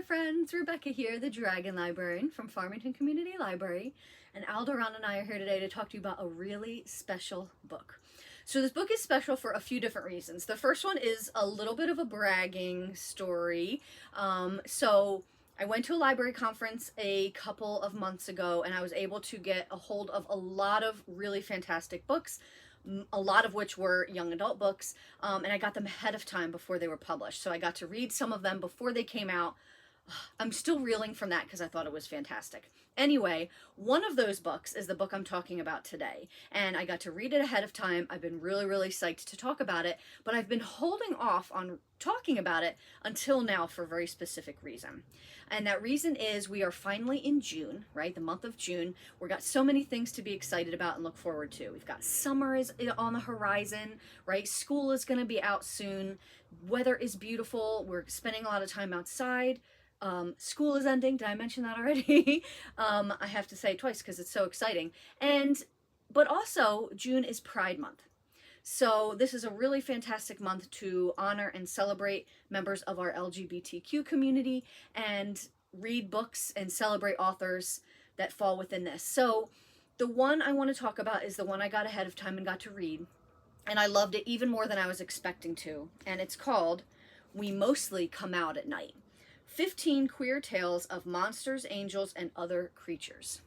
friends, Rebecca here, the Dragon Librarian from Farmington Community Library, and Alderon and I are here today to talk to you about a really special book. So this book is special for a few different reasons. The first one is a little bit of a bragging story. I went to a library conference a couple of months ago, and I was able to get a hold of a lot of really fantastic books, a lot of which were young adult books, and I got them ahead of time before they were published. So I got to read some of them before they came out. I'm still reeling from that because I thought it was fantastic. Anyway, one of those books is the book I'm talking about today, and I got to read it ahead of time. I've been really psyched to talk about it, but I've been holding off on talking about it until now for a very specific reason. And that reason is we are finally in June, right? The month of June. We've got so many things to be excited about and look forward to. We've got summer is on the horizon, right? School is going to be out soon. Weather is beautiful. We're spending a lot of time outside. School is ending. Did I mention that already? I have to say it twice because it's so exciting. But also June is Pride Month. So this is a really fantastic month to honor and celebrate members of our LGBTQ community and read books and celebrate authors that fall within this. So the one I want to talk about is the one I got ahead of time and got to read. And I loved it even more than I was expecting to. And it's called We Mostly Come Out at Night. 15 Queer Tales of Monsters, Angels, and Other Creatures.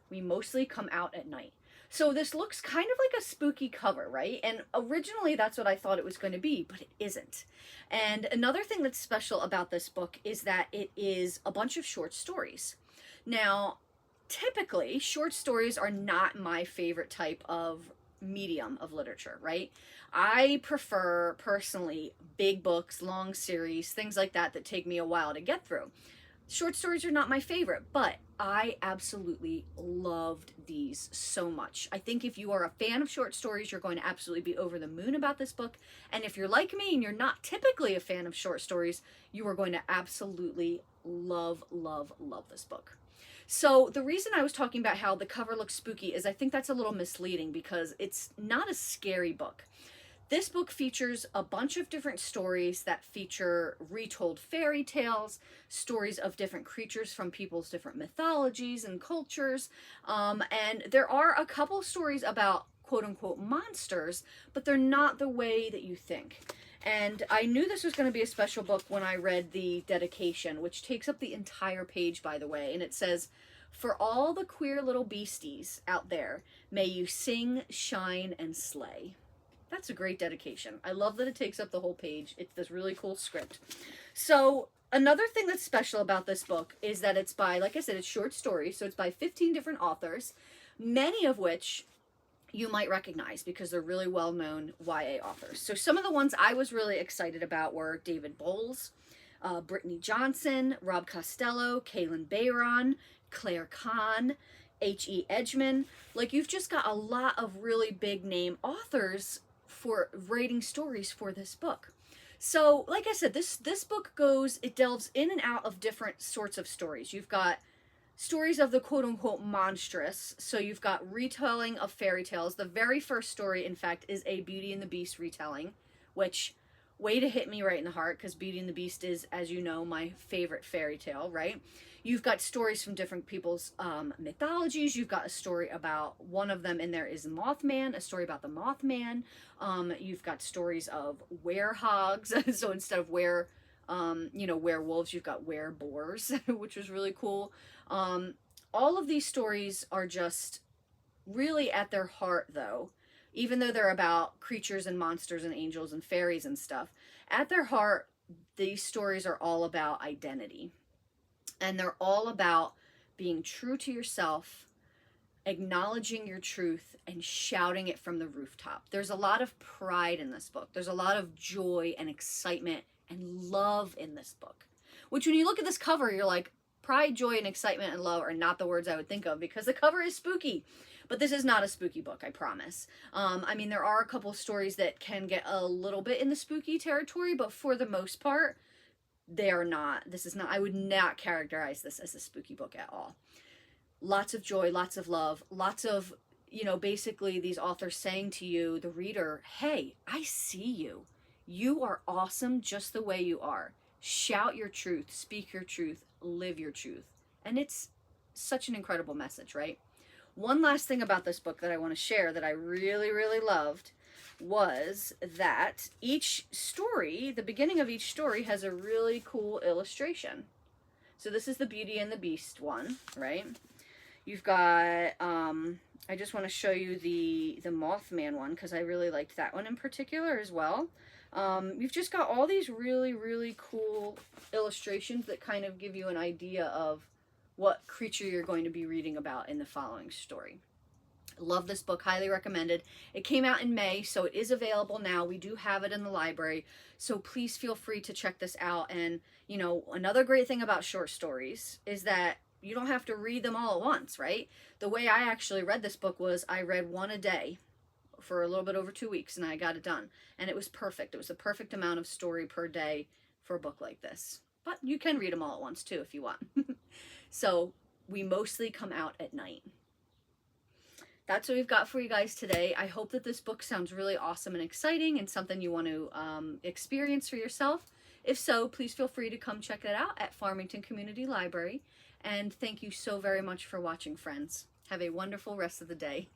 We Mostly Come Out at Night. So this looks kind of like a spooky cover, right? And originally that's what I thought it was going to be, but it isn't. And another thing that's special about this book is that it is a bunch of short stories. Now, typically, short stories are not my favorite type of medium of literature, right? I prefer, personally, big books, long series, things like that take me a while to get through. Short stories are not my favorite, but I absolutely loved these so much. I think if you are a fan of short stories, you're going to absolutely be over the moon about this book. And if you're like me and you're not typically a fan of short stories, you are going to absolutely love this book. So the reason I was talking about how the cover looks spooky is I think that's a little misleading because it's not a scary book. This book features a bunch of different stories that feature retold fairy tales, stories of different creatures from people's different mythologies and cultures, and there are a couple stories about quote-unquote monsters, but they're not the way that you think. And I knew this was going to be a special book when I read the dedication, which takes up the entire page, by the way, and it says, "For all the queer little beasties out there, may you sing, shine, and slay." That's a great dedication. I love that it takes up the whole page. It's this really cool script. So another thing that's special about this book is that it's by, like I said, it's short stories. So it's by 15 different authors, many of which you might recognize because they're really well-known YA authors. So some of the ones I was really excited about were David Bowles, Brittany Johnson, Rob Costello, Kaylin Bayron, Claire Kahn, H.E. Edgman. Like, you've just got a lot of really big name authors for writing stories for this book. So, like I said, this book it delves in and out of different sorts of stories. You've got stories of the quote-unquote monstrous. So you've got retelling of fairy tales. The very first story, in fact, is a Beauty and the Beast retelling, which, way to hit me right in the heart, because Beauty and the Beast is, as you know, my favorite fairy tale, right? You've got stories from different people's mythologies. You've got a story about, one of them in there is Mothman, a story about the Mothman. You've got stories of werehogs. So instead of werewolves, you've got were-boars, which was really cool. All of these stories are just really at their heart, though, even though they're about creatures and monsters and angels and fairies and stuff, at their heart, these stories are all about identity. And they're all about being true to yourself, acknowledging your truth, and shouting it from the rooftop. There's a lot of pride in this book. There's a lot of joy and excitement and love in this book. Which, when you look at this cover, you're like, pride, joy, and excitement and love are not the words I would think of because the cover is spooky. But this is not a spooky book, I promise. I mean, there are a couple stories that can get a little bit in the spooky territory, but for the most part, they are not. I would not characterize this as a spooky book at all. Lots of joy, lots of love, lots of, basically these authors saying to you, the reader, hey, I see you. You are awesome just the way you are. Shout your truth, speak your truth, live your truth. And it's such an incredible message, right? One last thing about this book that I want to share that I really, really loved was that each story, the beginning of each story, has a really cool illustration. So this is the Beauty and the Beast one, right? You've got, I just want to show you the Mothman one because I really liked that one in particular as well. You've just got all these really, really cool illustrations that kind of give you an idea of what creature you're going to be reading about in the following story. Love this book, highly recommended. It came out in May, so it is available now. We do have it in the library, so please feel free to check this out. And, you know, another great thing about short stories is that you don't have to read them all at once, right? The way I actually read this book was I read one a day for a little bit over 2 weeks, and I got it done. And it was perfect. It was the perfect amount of story per day for a book like this. But you can read them all at once, too, if you want. So we mostly come out at night. That's what we've got for you guys today. I hope that this book sounds really awesome and exciting and something you want to experience for yourself. If so, please feel free to come check it out at Farmington Community Library. And thank you so very much for watching, friends. Have a wonderful rest of the day.